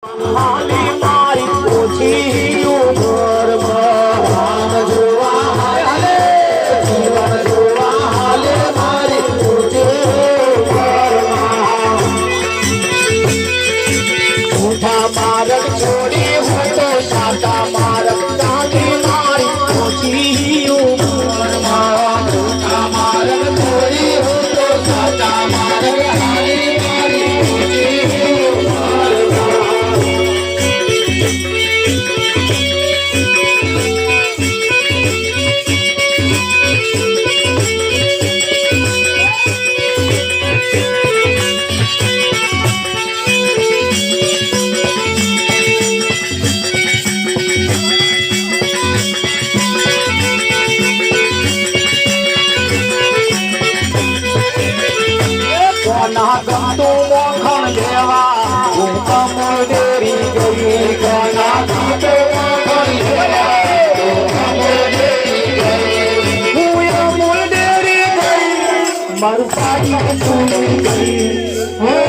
હાલી મારી પોછી ઉમરમાં જોવા હાલે જીવન જોવા હાલે મારી પોછી ઉમરમાં ઊંઠા માર્ગ છોડી હું તો સાચા માર્ગ ચાલી મારી પોછી ઉમરમાં ઊંઠા માર્ગ છોડી હું તો સાચા માર્ગ હાલી મારી પોછી ગમતું મોખણ લેવા હું અમૂલ ડેરી ગઈ કોના ગમતું મોખણ લેવા હું અમૂલ ડેરી ગઈ મારું પાડી ગઈ